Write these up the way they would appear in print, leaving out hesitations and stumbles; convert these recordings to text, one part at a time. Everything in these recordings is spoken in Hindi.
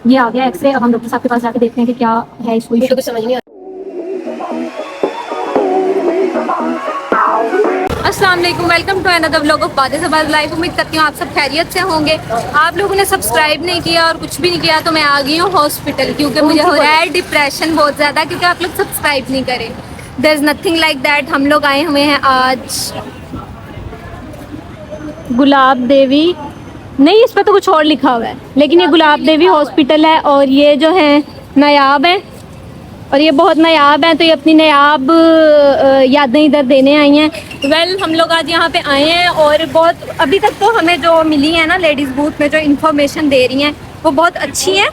ये आ गया एक्सरे। अब हम डॉक्टर साहब के पास जाके देखते हैं कि क्या है इसको। मुझे कुछ समझ नहीं अस्सलाम वालेकुम, welcome to another vlog of बातें सवाल लाइफ। उम्मीद करती हूँ आप सब खैरियत से होंगे। आप लोगों ने सब्सक्राइब नहीं किया और कुछ भी नहीं किया तो मैं आ गई हूँ हॉस्पिटल, क्योंकि मुझे हो रहा है डिप्रेशन बहुत ज़्यादा, क्योंकि आप लोग सब्सक्राइब नहीं करें। There is nothing like that. हम लोग आए हुए हैं आज गुलाब देवी, नहीं इस पर तो कुछ और लिखा हुआ है, लेकिन ये गुलाब देवी हॉस्पिटल है और ये जो है नायाब है और ये बहुत नायाब हैं, तो ये अपनी नायाब यादें इधर देने आई हैं। वेल हम लोग आज यहाँ पे आए हैं और बहुत अभी तक तो हमें जो मिली है ना लेडीज़ बूथ में जो इन्फॉर्मेशन दे रही हैं वो बहुत अच्छी है,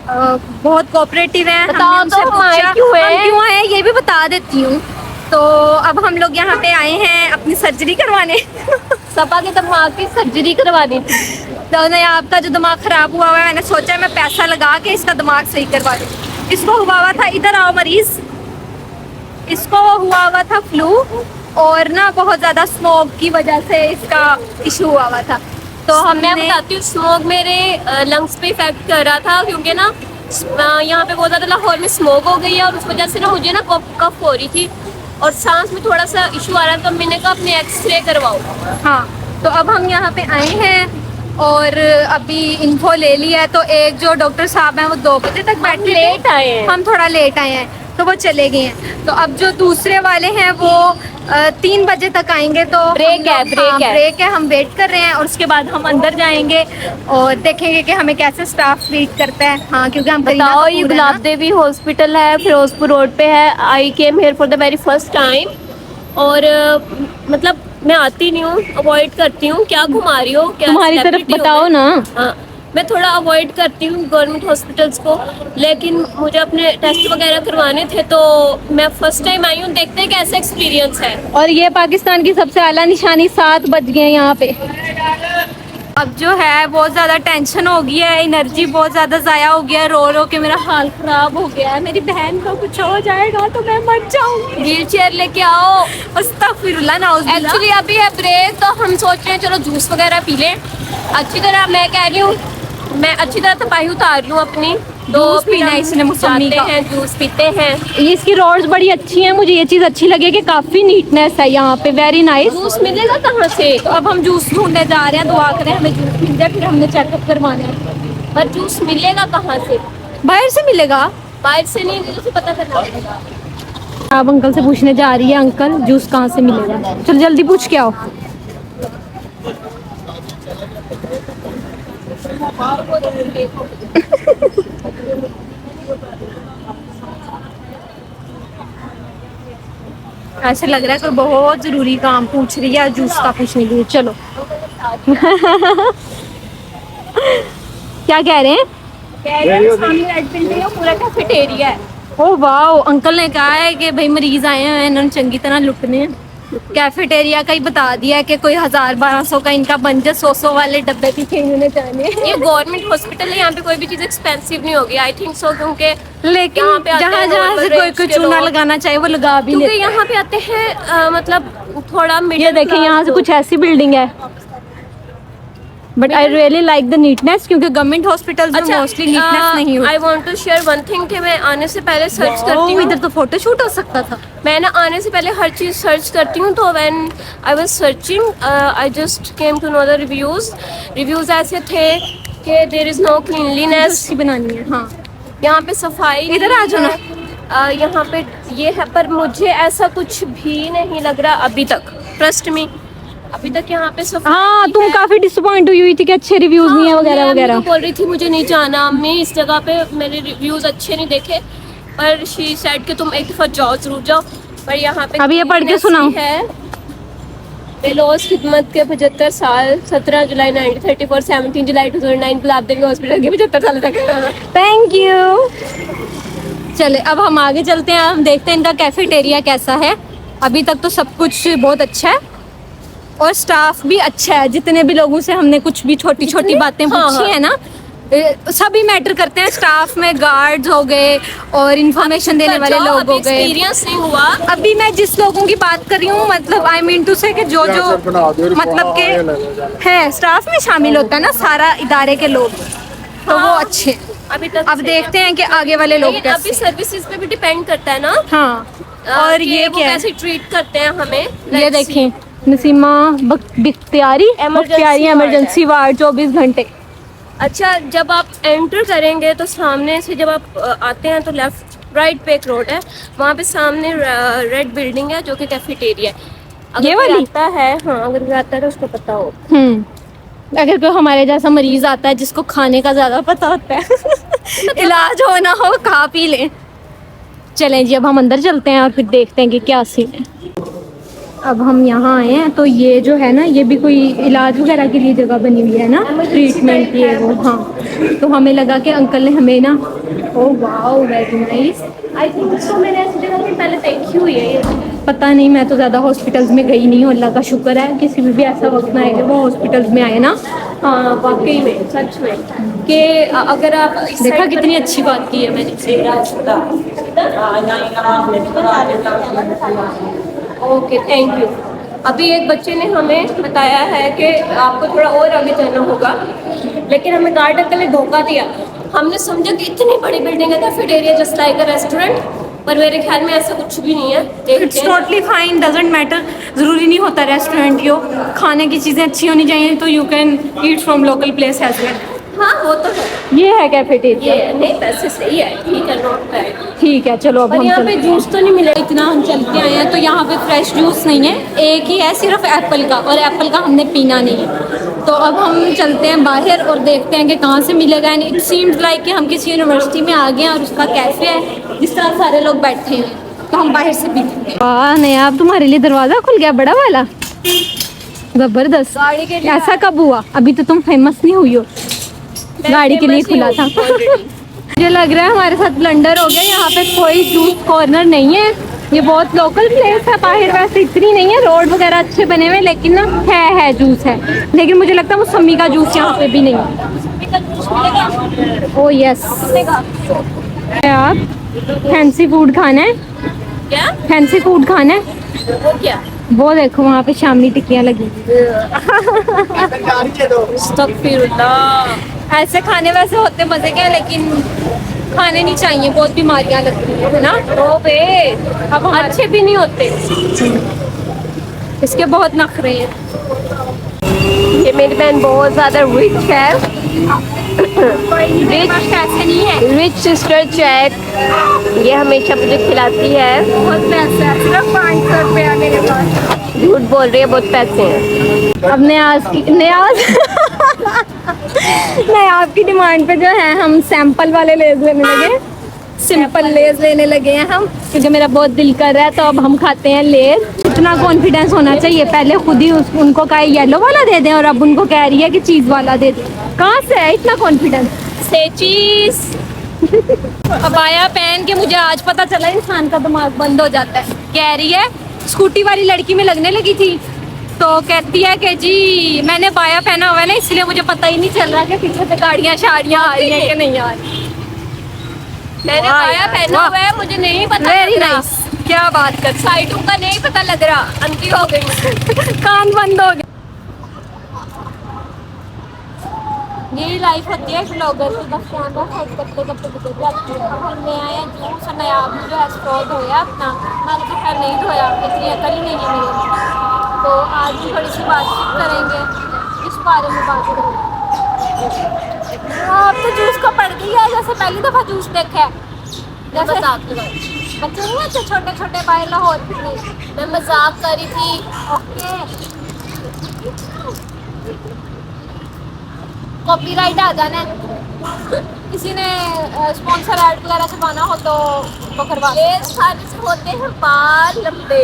बहुत कोऑपरेटिव है। बताओ तो हम आए क्यों हैं? हम क्यों आए ये भी बता देती हूँ। तो अब हम लोग यहाँ पे आए हैं अपनी सर्जरी करवाने सपा के दिमाग की सर्जरी करवानी थी। तो नायाब का जो दिमाग ख़राब हुआ है, मैंने सोचा मैं पैसा लगा के इसका दिमाग सही करवा दूँ। इसको हुआ था, इधर आओ मरीज, इसको हुआ था फ्लू और ना बहुत ज़्यादा स्मोक की वजह से इसका इशू हुआ था। तो मैं बताती हूँ, स्मोक मेरे लंग्स पे इफेक्ट कर रहा था, क्योंकि ना यहाँ पे बहुत ज़्यादा लाहौर में स्मोक हो गई है और उस वजह से ना मुझे ना कफ हो रही थी और सांस में थोड़ा सा इशू आ रहा था। तो मैंने कहा अपने एक्सरे करवाओ। हाँ, तो अब हम यहाँ पे आए हैं और अभी इन्फो ले लिया है। तो एक जो डॉक्टर साहब हैं वो 2 बजे तक बैठे, लेट आए हैं, हम थोड़ा लेट आए हैं तो वो चले गए हैं। तो अब जो दूसरे वाले हैं वो 3 बजे तक आएंगे। तो ब्रेक है, हम वेट कर रहे हैं और उसके बाद हम अंदर जाएंगे और देखेंगे कि हमें कैसे स्टाफ ट्रीट करता है। हाँ, क्योंकि हम बताओ, ये गुलाब देवी हॉस्पिटल है, फिरोजपुर रोड पे है। I came here for the very first time और मतलब मैं आती नहीं हूँ, अवॉइड करती हूँ। क्या घुमा रही हो, क्या तुम्हारी तरफ बताओ ना। हाँ, मैं थोड़ा अवॉइड करती हूँ गवर्नमेंट हॉस्पिटल्स को, लेकिन मुझे अपने टेस्ट वगैरह करवाने थे तो मैं फर्स्ट टाइम आई हूँ। देखते हैं कैसा एक्सपीरियंस है। और ये पाकिस्तान की सबसे आला निशानी 7 बज गए यहाँ पे। अब जो है बहुत ज़्यादा टेंशन हो गई है, एनर्जी बहुत ज़्यादा ज़ाया हो गया है, रो रो के मेरा हाल ख़राब हो गया है। मेरी बहन को कुछ हो जाएगा तो मैं मर जाऊंगी। व्हील चेयर लेके आओ। अस्तगफिरुल्लाह, नाउज़ुबिल्लाह। एक्चुअली अभी है ब्रेक, तो हम सोच रहे हैं चलो जूस वगैरह पी लें अच्छी तरह। मैं कह रही हूँ मैं अच्छी तरह तपाही उतार लूँ अपनी। जूस पीना है इसने मौसमी का। हैं, जूस पीते हैं। ये इसकी रोड्स बड़ी अच्छी हैं, मुझे ये चीज़ अच्छी लगी कि काफ़ी नीटनेस है यहाँ पे, वेरी नाइस। जूस मिलेगा कहाँ से? तो अब हम जूस ढूंढने जा रहे हैं, दुआ करें हमें जूस मिल जाए, फिर हमने चेकअप करवाना है। पर जूस मिलेगा कहाँ से? बाहर से मिलेगा, बाहर से नहीं, जैसे पता करना पड़ेगा। अब अंकल से पूछने जा रही है, अंकल जूस कहाँ से मिलेगा। चल जल्दी पूछ के आओ। ऐसे लग रहा है कोई बहुत जरूरी काम पूछ रही है, जूस का पूछने के लिए। चलो क्या कह रहे हैं? सामने रेड बिल्डिंग है, पूरा कैफेटेरिया है। ओ वाओ, अंकल ने कहा है कि भाई मरीज आए हैं, इन्होंने चंगी तरह लुटने हैं। कैफेटेरिया का ही बता दिया है कि कोई 1000-1200 का इनका बन जाए, 100 वाले डब्बे भी खेलने जाने। ये गवर्नमेंट हॉस्पिटल है, यहाँ पे कोई भी चीज़ एक्सपेंसिव नहीं होगी, आई थिंक सो। क्योंकि लेकिन यहाँ पे आते जहाँ हैं जहाँ से कोई कोई चूना लगाना चाहिए वो लगा भी क्योंकि लेते हैं। यहाँ पे आते हैं मतलब थोड़ा ये देखें, यहाँ से कुछ ऐसी बिल्डिंग है, but I really like the neatness, क्योंकि गवर्नमेंट हॉस्पिटल में मोस्टली नीटनेस नहीं होती। I want to share one thing कि मैं आने से पहले सर्च करती हूँ। इधर तो फोटो शूट हो सकता था। मैं ना आने से पहले हर चीज़ सर्च करती हूँ। तो when I was searching I just came to know the reviews ऐसे थे कि देयर इज़ नो क्लीनलीनेस बनानी है। हाँ, यहाँ पे सफाई। इधर आ जाओ ना। यहाँ पे ये है, पर मुझे ऐसा कुछ भी नहीं लग रहा अभी तक। ट्रस्ट मी, अभी तक यहाँ पे सफाई। हाँ, तुम काफी डिसअपॉइंट हुई थी कि अच्छे रिव्यूज नहीं है वगैरह वगैरह। बोल रही थी मुझे नहीं जाना, मैं इस जगह पे मेरे रिव्यूज अच्छे नहीं देखे, पर शी सेड कि तुम एक दफा जाओ, जरूर जाओ। पर यहाँ पे अभी ये पढ़ के सुनाओ। है बेलोस खिदमत के 75 साल, 17 जुलाई 1934, 17 जुलाई 2009 गुलाब देवी हॉस्पिटल के 75 साल तक। Thank you. चले अब हम आगे चलते हैं, हम देखते हैं इनका कैफेटेरिया कैसा है। अभी तक तो सब कुछ बहुत अच्छा है और स्टाफ भी अच्छा है। जितने भी लोगों से हमने कुछ भी छोटी छोटी बातें पूछी है ना, सभी मैटर करते हैं। स्टाफ में गार्ड्स हो गए और इंफॉर्मेशन देने वाले लोग हो गए। एक्सपीरियंस नहीं हुआ। अभी मैं जिस लोगों की बात कर रही हूँ, मतलब आई मीन टू से कि जो मतलब के है स्टाफ में शामिल होता है ना सारा इदारे के लोग, तो वो अच्छे हैं। अभी तक अब देखते हैं कि आगे वाले लोग लेकिन अभी कैसे। सर्विसेज पे भी डिपेंड करता है ना। हाँ, और कि ये वो क्या है, कैसे ट्रीट करते हैं हमें। ये Let's see. देखें Nasima Bakhtiari Emergency emergency ward 24 घंटे। अच्छा, जब आप एंटर करेंगे तो सामने से जब आप आते हैं तो लेफ्ट राइट पे एक रोड है, वहाँ पे सामने रेड बिल्डिंग है जो कि कैफेटेरिया है। अगर ये कोई वाली? आता है, हाँ अगर कोई आता है तो उसको पता हो। अगर कोई हमारे जैसा मरीज आता है जिसको खाने का ज्यादा पता होता है इलाज हो ना हो खा पी लें। चलें जी, अब हम अंदर चलते हैं और फिर देखते हैं कि क्या सीन है। अब हम यहाँ आए हैं तो ये जो है ना, ये भी कोई इलाज वगैरह के लिए जगह बनी हुई है ना, ट्रीटमेंट की है वो। हाँ, तो हमें लगा कि अंकल ने हमें ना, oh wow very nice. I think इसको मैंने ऐसी जगह पे पहले देखी हुई है ये। पता नहीं, मैं तो ज़्यादा हॉस्पिटल्स में गई नहीं हूँ, अल्लाह का शुक्र है किसी में भी ऐसा वक्त ना आए कि वो हॉस्पिटल्स में आए ना। हाँ वाकई में, सच में कि अगर आप इस देखा side पर- कितनी अच्छी बात की है मैंने। Okay thank you. अभी एक बच्चे ने हमें बताया है कि आपको थोड़ा और आगे जाना होगा, लेकिन हमें गार्ड अंकल ने धोखा दिया। हमने समझा कि इतनी बड़ी बिल्डिंग है कैफेटेरिया जस्ट लाइक अ रेस्टोरेंट, पर मेरे ख्याल में ऐसा कुछ भी नहीं है। देखते इट्स हैं। Totally fine, doesn't matter. ज़रूरी नहीं होता रेस्टोरेंट की हो, खाने की चीज़ें अच्छी होनी चाहिए, तो you can eat from local place as well. हाँ वो तो है। ये है कैफेटेरिया। ये नहीं, पैसे सही है, ठीक है, नोट पे। ठीक है चलो, अब पर हम यहाँ पे चलते हैं। जूस तो नहीं मिलेगा। इतना हम चलते आए हैं तो यहाँ पे फ्रेश जूस नहीं है, एक ही है सिर्फ एप्पल का, और एप्पल का हमने पीना नहीं है। तो अब हम चलते हैं बाहर और देखते हैं कि कहाँ से मिलेगा। एंड इट सीम्स लाइक कि हम किसी यूनिवर्सिटी में आ गए हैं और उसका कैफे है जिस तरह सारे लोग बैठे हैं, तो हम बाहर से पीते। वाह नया, अब तुम्हारे लिए दरवाज़ा खुल गया बड़ा वाला, ज़बरदस्त। गाड़ी के लिए ऐसा कब हुआ? अभी तो तुम फेमस नहीं हुई हो, गाड़ी के लिए famous ही खुला था। हूँ already। मुझे लग रहा है हमारे साथ ब्लंडर हो गया, यहाँ पे कोई जूस कॉर्नर नहीं है। ये बहुत लोकल प्लेस है, बाहर वैसे इतनी नहीं है, रोड वगैरह अच्छे बने हुए, लेकिन ना है जूस है, लेकिन मुझे लगता है वो मौसमी का जूस यहाँ पे भी नहीं है। ओ यस, आप फैंसी फूड खाना है? क्या? फैंसी फूड खाना है? वो क्या? वो देखो वहाँ पे शामी टिक्कियाँ लगी। अस्तगफिरुल्लाह। ऐसे खाने वैसे होते मजे के, लेकिन खाने नहीं चाहिए, बहुत बीमारियां लगती है ना। ओ बे, अब अच्छे भी नहीं होते। इसके बहुत नखरे हैं। ये मेरी बहन बहुत ज्यादा रिच है। मेरे पास पैसे नहीं है। रिच सिस्टर चेक, ये हमेशा मुझे खिलाती है। बहुत पैसा है, सिर्फ 500 रुपया मेरे पास। झूठ बोल रही है, बहुत पैसे हैं। अब न्याज न्याज की डिमांड पे जो है हम सैंपल वाले लेज लेने लगे, सिंपल लेज लेने लगे हैं हम, क्योंकि मेरा बहुत दिल कर रहा है। तो अब हम खाते हैं लेज। इतना कॉन्फिडेंस होना चाहिए, पहले खुद ही उनको कहा येलो वाला दे दें और अब उनको कह रही है कि चीज़ वाला दे दें। कहाँ से है इतना कॉन्फिडेंस? से चीज। अबाया पहन के मुझे आज पता चला इंसान का दिमाग बंद हो जाता है। कह रही है स्कूटी वाली लड़की में लगने लगी थी, तो कहती है कि जी मैंने बाया पहना हुआ है ना, इसलिए मुझे पता ही नहीं चल रहा कि पीछे से गाड़ियाँ शाड़ियाँ आ रही हैं कि नहीं आ रही। मैंने वाह पाया यार, पहना वाह। हुआ है, मुझे नहीं पता वेरी लग रहा। नाइस, क्या बात कर, साइडों का नहीं पता लग रहा, अंधी हो गई। कान बंद हो गए। यही लाइफ होती है ब्लॉगर की, बस कैमरा सेट करते करते गुजर जाती है। अब हम नए आए हैं जूस और नया जो है स्ट्रॉ धोया अपना, मैंने तो खैर नहीं धोया, इतनी अकल ही नहीं है मेरे में। तो आज हम थोड़ी सी बातचीत करेंगे, इस बारे में बात करेंगे। अब तो जूस को पड़ गई है, जैसे पहली दफ़ा जूस देखा है। जैसे मजाक कर बच्चे नहीं होते छोटे छोटे बाहर लाहौर में। मैं मजाक कर रही थी। ओके, कॉपीराइट आ जाना है। किसी ने स्पॉन्सर ऐड वगैरह करवाना हो तो वो करवा। ये सारे से होते हैं बाल लंबे।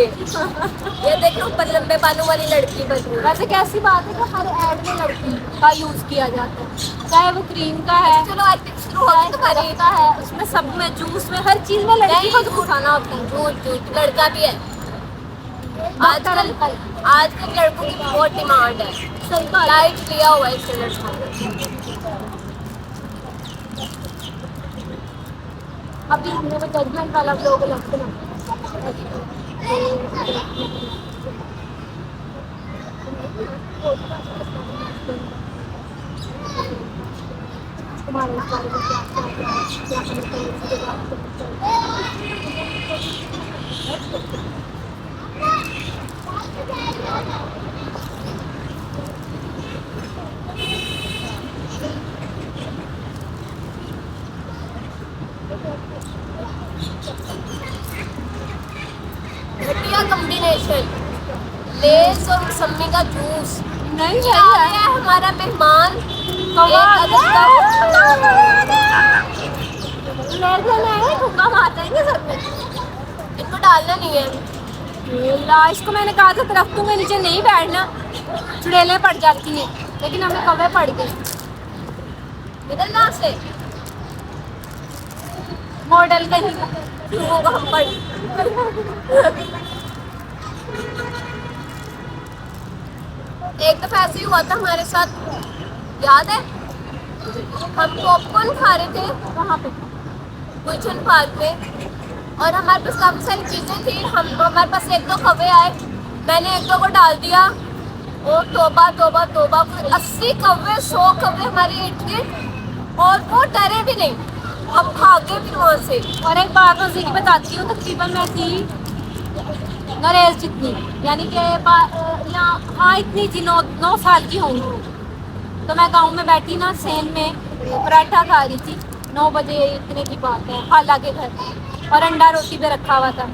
ये देखो ऊपर लंबे बालों वाली लड़की बन रही है। वैसे कैसी बात है कि हर ऐड में लड़की का यूज़ किया जाता है, चाहे वो क्रीम का है, चलो आज तक शुरू हो गई तुम्हारी। का है, उसमें सब में, जूस में, हर चीज़ में लड़की को घुसाना होता है। झूठ झूठ, लड़का भी है। आजकल लड़कों की बहुत डिमांड है। सही बात है। लाइट लिया हुआ है इसके लड़कों ने। अभी हमने वो जजमेंट वाला लोग लगते ना, तुम्हारे इस बारे में क्या घटिया कॉम्बिनेशन, लेस और मौसमी का जूस। नहीं क्या है हमारा मेहमान मार देंगे सर में, इनको डालना नहीं है। ला इसको मैंने कहा था दरख्तों के नीचे नहीं बैठना, चुड़ैलें पड़ जाती हैं, लेकिन हमें कौवे पड़ गए। निकलना से मॉडल कहीं होगा हम पढ़। एक दफा ऐसे ही हुआ था हमारे साथ, याद है? हम पॉपकॉर्न खा रहे थे वहाँ पे गुलशन पार्क में, और हमारे पास काफ़ी सारी चीज़ें थी। हमारे पास एक दो कौवे आए, मैंने एक दो को डाल दिया। ओ तोबा तोबा तोबा, 80 कौवे 100 कौवे हमारे इर्द गिर्द, और वो डरे भी नहीं, हम भागे फिर वहाँ से। और एक बात उसी की बताती हूँ, तकरीबन मैं थी नरेश जितनी, यानी कि हाँ इतनी थी, 9 साल की होंगी। तो मैं गांव में बैठी ना सेन में पराठा खा रही थी, 9 बजे इतने की बात है, खाला के घर, और अंडा रोटी पे रखा हुआ था।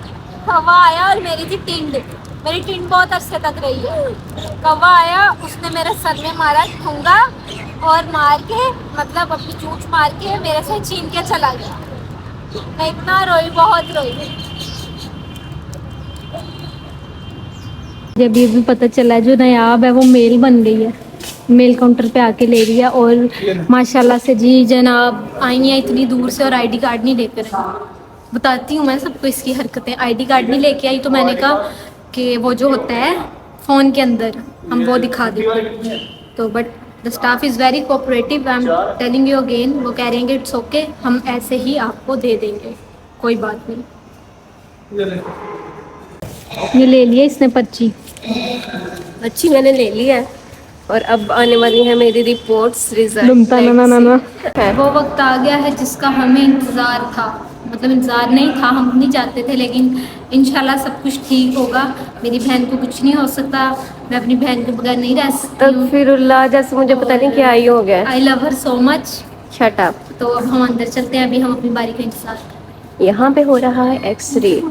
कौवा आया और मेरी थी टिंड, मेरी टिंड बहुत अरसे तक रही है। कौवा आया, उसने मेरे सर में मारा ठूंगा, और मार के मतलब अपनी चूंच मार के मेरे से छीन के चला गया। मैं इतना रोई, बहुत रोई। जब ये भी पता चला जो नायाब है वो मेल बन गई है, मेल काउंटर पे आके ले रही है। और माशाल्लाह से जी जनाब आई हैं इतनी दूर से और आईडी कार्ड नहीं लेकर आई। बताती हूँ मैं सबको इसकी हरकतें। आईडी कार्ड नहीं लेके आई तो मैंने कहा कि वो जो होता है फ़ोन के अंदर हम वो दिखा देंगे, तो but the staff is very cooperative. I am telling you again, वो कह रहे हैं कि इट्स ओके, हम ऐसे ही आपको दे देंगे, कोई बात नहीं। ये ले लिया इसने पर्ची, अच्छी मैंने ले ली है, और अब आने वाली है मेरी रिपोर्ट्स रिजल्ट। वो वक्त आ गया है जिसका हमें इंतज़ार था, मतलब इंतज़ार नहीं था, हम नहीं चाहते थे, लेकिन इंशाल्लाह सब कुछ ठीक होगा। मेरी बहन को कुछ नहीं हो सकता, मैं अपनी बहन के बगैर नहीं रह सकती हूँ। तकफिरुल्लाह, जैसे मुझे पता नहीं क्या ही हो गया। I love her so much. Shut up. तो अब हम अंदर चलते हैं, अभी हम अपनी बारी का इंतज़ार। यहाँ पे हो रहा है एक्सरे,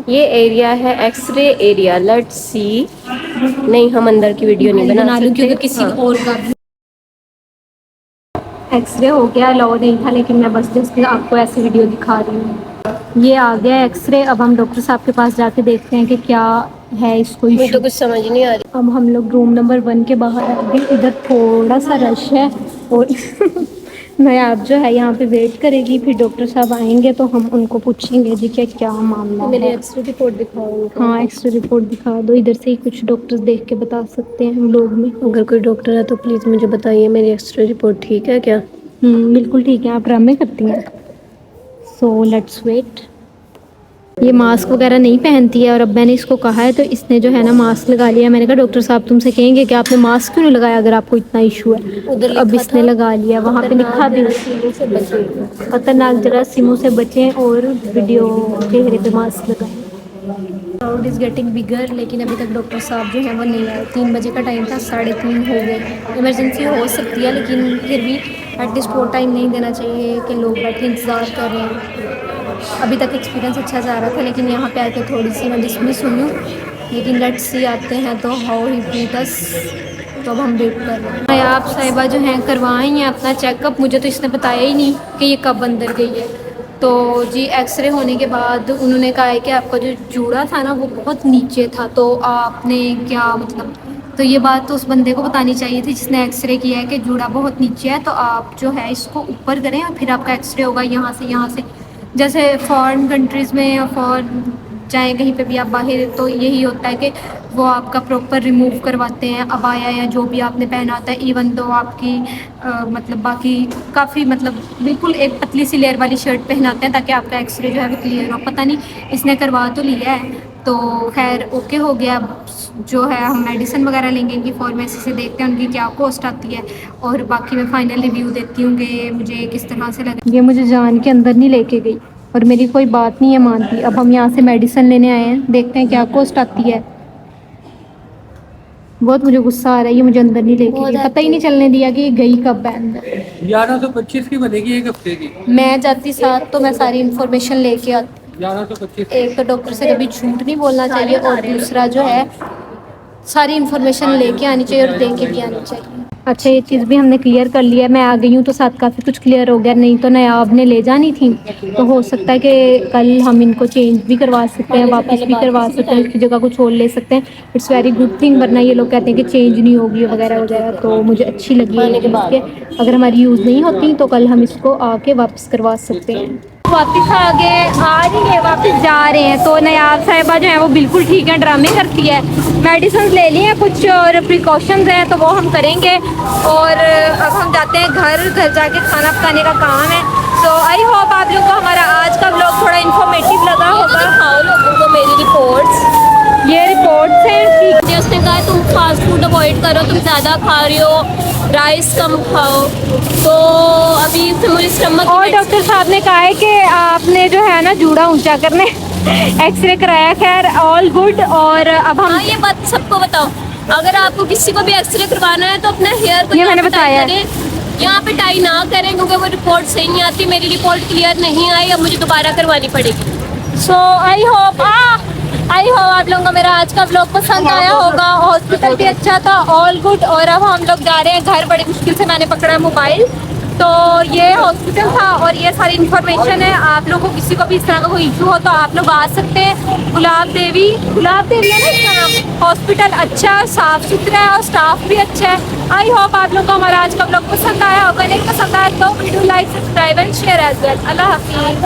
ये एरिया है एक्सरे एरिया, लेट्स सी। नहीं, हम अंदर की वीडियो नहीं बना सकते क्योंकि किसी हाँ। और का एक्सरे हो गया, अलाउ नहीं था, लेकिन मैं बस जस्ट आपको ऐसी वीडियो दिखा रही हूँ। ये आ गया एक्सरे, अब हम डॉक्टर साहब के पास जाके देखते हैं कि क्या है इसको मुझे इशू। तो कुछ समझ नहीं आ रही। अब हम लोग रूम नंबर 1 के बाहर आ गए, इधर थोड़ा सा रश है, और नायाब जो है यहाँ पे वेट करेगी, फिर डॉक्टर साहब आएंगे तो हम उनको पूछेंगे जी क्या क्या मामला मेरी है। एक्सरे रिपोर्ट दिखाओ। हाँ एक्सरे रिपोर्ट दिखा दो, इधर से ही कुछ डॉक्टर्स देख के बता सकते हैं हम लोग में। अगर कोई डॉक्टर है तो प्लीज़ मुझे बताइए, मेरी एक्सरे रिपोर्ट ठीक है क्या? बिल्कुल ठीक है, आप ड्रामे करती हैं। So let's wait. ये मास्क वगैरह नहीं पहनती है, और अब मैंने इसको कहा है तो इसने जो है ना मास्क लगा लिया। मैंने कहा डॉक्टर साहब तुमसे कहेंगे कि आपने मास्क क्यों नहीं लगाया अगर आपको इतना इशू है। उधर अब इसने लगा लिया, वहाँ पे लिखा भी खतरनाक जरासीमों से बचें और वीडियो चेहरे पे मास्क लगाएं। क्राउड इज़ गेटिंग बिगर, लेकिन अभी तक डॉक्टर साहब जो है वो नहीं आए। 3 बजे का टाइम था, 3:30 हो गए। इमरजेंसी हो सकती है, लेकिन फिर भी एटलीस्ट वो टाइम नहीं देना चाहिए कि लोग बैठे इंतज़ार कर रहे हैं। अभी तक एक्सपीरियंस अच्छा जा रहा था, लेकिन यहाँ पे आके थोड़ी सी मैं डिसमिस हुई हूँ, लेकिन लेट्स सी आते हैं तो हाउ ही ट्रीट अस। तो अब हम वेट कर रहे हैं। नायाब साहिबा जो हैं करवाएं हैं अपना चेकअप, मुझे तो इसने बताया ही नहीं कि ये कब अंदर गई है। तो जी एक्सरे होने के बाद उन्होंने कहा है कि आपका जो जूड़ा था ना वो बहुत नीचे था, तो आपने क्या मतलब, तो ये बात तो उस बंदे को बतानी चाहिए थी जिसने एक्सरे किया है कि जूड़ा बहुत नीचे है, तो आप जो है इसको ऊपर करें और फिर आपका एक्सरे होगा यहाँ से। जैसे फॉरेन कंट्रीज़ में या फॉरेन चाहे कहीं पे भी आप बाहर, तो यही होता है कि वो आपका प्रॉपर रिमूव करवाते हैं अबाया या जो भी आपने पहना होता है, इवन दो आपकी मतलब बाकी काफ़ी मतलब बिल्कुल एक पतली सी लेयर वाली शर्ट पहनाते हैं ताकि आपका एक्सरे जो है वो क्लियर हो। पता नहीं इसने करवा तो लिया है, तो खैर ओके हो गया। अब जो है हम मेडिसिन वगैरह लेंगे इनकी फार्मेसी से, देखते हैं उनकी क्या कॉस्ट आती है और बाकी मैं फाइनल रिव्यू देती हूँ कि मुझे किस तरह से लगा। ये मुझे जान के अंदर नहीं लेके गई और मेरी कोई बात नहीं है मानती। अब हम यहाँ से मेडिसिन लेने आए हैं, देखते हैं क्या कॉस्ट आती है। बहुत मुझे गुस्सा आ रहा है, ये मुझे अंदर नहीं लेके गई, पता ही नहीं चलने दिया कि ये गई कब है अंदर। 1125 की बनेगी एक हफ्ते की। मैं जाती साथ तो मैं सारी इन्फॉर्मेशन लेके आती। 1125। एक तो डॉक्टर से कभी झूठ नहीं बोलना चाहिए और दूसरा जो है सारी इन्फॉर्मेशन लेके आनी चाहिए और दे के भी आनी चाहिए। अच्छा, ये चीज़ भी हमने क्लियर कर लिया है। मैं आ गई हूँ तो साथ काफ़ी कुछ क्लियर हो गया। नहीं तो नायाब ने ले जानी थी, तो हो सकता है कि कल हम इनको चेंज भी करवा सकते हैं, वापस भी करवा सकते हैं, उसकी जगह कुछ और ले सकते हैं। इट्स वेरी गुड थिंग, वरना ये लोग कहते हैं कि चेंज नहीं होगी वगैरह वगैरह। तो मुझे अच्छी लगी है ये चीज़ के अगर हमारी यूज़ नहीं होती तो कल हम इसको आके वापस करवा सकते हैं। वापस आ गए, आ रही है, वापस जा रहे हैं। तो नायाब साहिबा जो है वो बिल्कुल ठीक है, ड्रामे करती है। मेडिसिन ले लिए हैं कुछ और प्रिकॉशंस हैं तो वो हम करेंगे। और अब हम जाते हैं घर जाके खाना पकाने का काम है। तो आई होप आप लोग को हमारा आज का व्लॉग थोड़ा इन्फॉर्मेटिव लगा होगा। दिखाओ लोगों को मेरी रिपोर्ट्स। ये रिपोर्ट्स हैं कि उसने कहा तुम फास्ट फूड अवॉइड करो, तुम ज़्यादा खा रहे हो, राइस कम खाओ। तो अभी से मुझे स्टमक और डॉक्टर साहब ने कहा है कि आपने जो है ना जूड़ा ऊंचा करने एक्सरे कराया। खैर ऑल गुड। और अब हम हाँ, ये बात सबको बताओ, अगर आपको किसी को भी एक्सरे करवाना है तो अपना हेयर को ये मैंने यहाँ पे बताया टाई करें। यहाँ पे टाई ना करें क्योंकि वो रिपोर्ट सही नहीं आती। मेरी रिपोर्ट क्लियर नहीं आई, अब मुझे दोबारा करवानी पड़ेगी। सो आई होप आप लोगों को मेरा आज का व्लॉग पसंद आया होगा। हॉस्पिटल भी अच्छा था, ऑल गुड। और अब हम लोग जा रहे हैं घर। बड़ी मुश्किल से मैंने पकड़ा मोबाइल। तो ये हॉस्पिटल था और ये सारी इन्फॉर्मेशन है। आप लोगों को किसी को भी इस तरह का कोई इशू हो तो आप लोग आ सकते हैं। गुलाब देवी है ना इसका नाम। हॉस्पिटल अच्छा, साफ सुथरा है और स्टाफ भी अच्छा है। आई होप आप लोग को हमारा आज का व्लॉग पसंद आया होगा। नहीं पसंद आया तो video like, subscribe and share as well. अल्लाह हाफिज़।